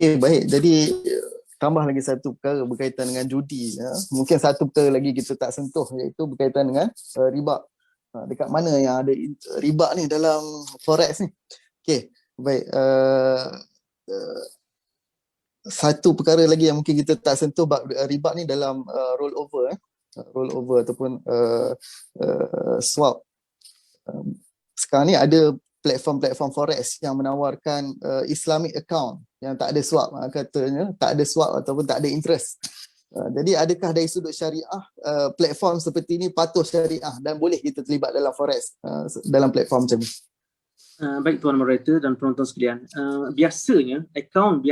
Baik. Jadi tambah lagi satu perkara berkaitan dengan judi. Mungkin satu perkara lagi kita tak sentuh, iaitu berkaitan dengan riba. Dekat mana yang ada riba ni dalam forex ni? Okey, baik. Satu perkara lagi yang mungkin kita tak sentuh riba ni dalam rollover, rollover ataupun swap. Sekarang ni ada platform-platform forex yang menawarkan Islamic account yang tak ada swap, katanya tak ada swap ataupun tak ada interest. Jadi adakah dari sudut syariah platform seperti ini patuh syariah dan boleh kita terlibat dalam forex dalam platform macam ni? Baik Tuan Moderator dan penonton sekalian, biasanya akaun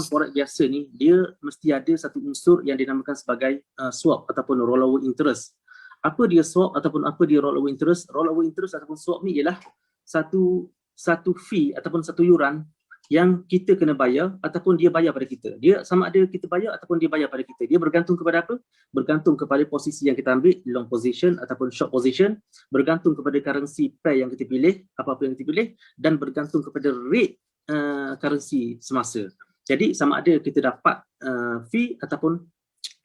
forex biasa ni dia mesti ada satu unsur yang dinamakan sebagai swap ataupun rollover interest. Apa dia swap ataupun apa dia rollover interest? Rollover interest ataupun swap ni ialah satu fee ataupun satu yuran yang kita kena bayar ataupun dia bayar pada kita. Dia sama ada kita bayar ataupun dia bayar pada kita. Dia bergantung kepada apa? Bergantung kepada posisi yang kita ambil, long position ataupun short position, bergantung kepada currency pair yang kita pilih, apa-apa yang kita pilih, dan bergantung kepada rate currency semasa. Jadi sama ada kita dapat fee ataupun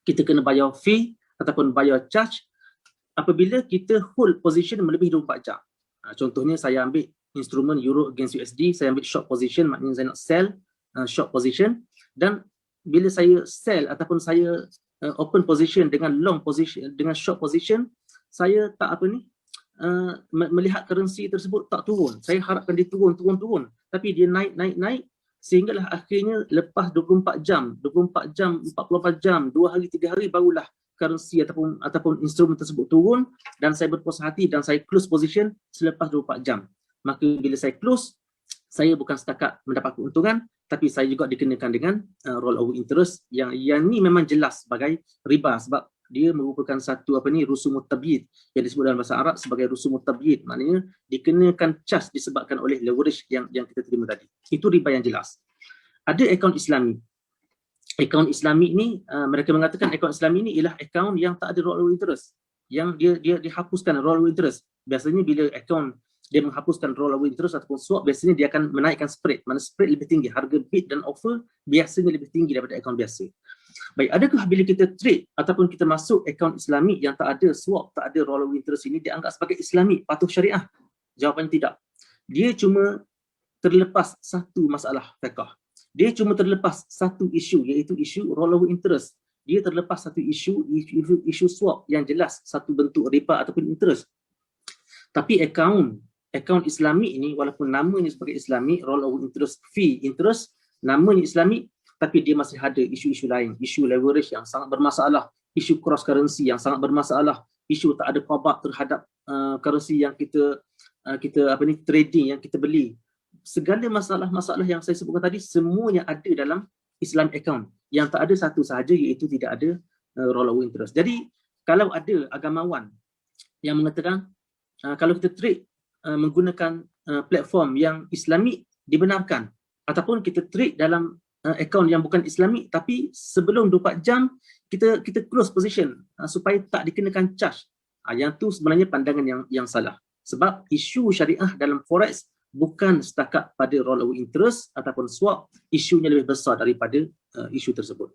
kita kena bayar fee ataupun bayar charge apabila kita hold position melebihi 24 jam. Contohnya saya ambil instrumen euro against USD, saya ambil short position, maknanya saya nak sell short position, dan bila saya sell ataupun saya open position dengan long position, dengan short position, saya tak melihat currency tersebut tak turun. Saya harapkan dia turun, tapi dia naik, sehinggalah akhirnya lepas 24 jam, 44 jam, 2 hari, 3 hari barulah currency ataupun instrumen tersebut turun dan saya berpuas hati dan saya close position selepas 24 jam. Maka bila saya close, saya bukan setakat mendapat keuntungan, tapi saya juga dikenakan dengan rollover interest yang ni memang jelas sebagai riba, sebab dia merupakan satu rusumut tabyid yang disebut dalam bahasa Arab sebagai rusumut tabyid, maknanya dikenakan charge disebabkan oleh leverage yang kita terima tadi. Itu riba yang jelas. Ada akaun Islami. Akaun Islami ni mereka mengatakan akaun Islami ni ialah akaun yang tak ada rollover interest, yang dia hapuskan rollover interest. Biasanya bila akaun dia menghapuskan rollover interest ataupun swap, biasanya dia akan menaikkan spread, mana spread lebih tinggi, harga bid dan offer biasanya lebih tinggi daripada akaun biasa. Baik, adakah bila kita trade ataupun kita masuk akaun Islami yang tak ada swap, tak ada rollover interest ini dianggap sebagai Islami, patuh syariah? Jawapannya tidak. Dia cuma terlepas satu masalah fiqh. Dia cuma terlepas satu isu, iaitu isu rollover interest. Dia terlepas satu isu swap yang jelas satu bentuk riba ataupun interest. Tapi akaun Islami ini, walaupun namanya sebagai Islami, rollover interest, fee interest, namanya Islami, tapi dia masih ada isu-isu lain, isu leverage yang sangat bermasalah, isu cross currency yang sangat bermasalah, isu tak ada qabak terhadap currency yang kita trading, yang kita beli. Segala masalah-masalah yang saya sebutkan tadi semuanya ada dalam Islam account. Yang tak ada satu sahaja, iaitu tidak ada rollover interest. Jadi kalau ada agamawan yang mengatakan kalau kita trade menggunakan platform yang Islami dibenarkan, ataupun kita trade dalam akaun yang bukan Islami tapi sebelum 24 jam kita close position supaya tak dikenakan charge, yang tu sebenarnya pandangan yang salah. Sebab isu syariah dalam forex bukan setakat pada rollover interest ataupun swap, isunya lebih besar daripada isu tersebut.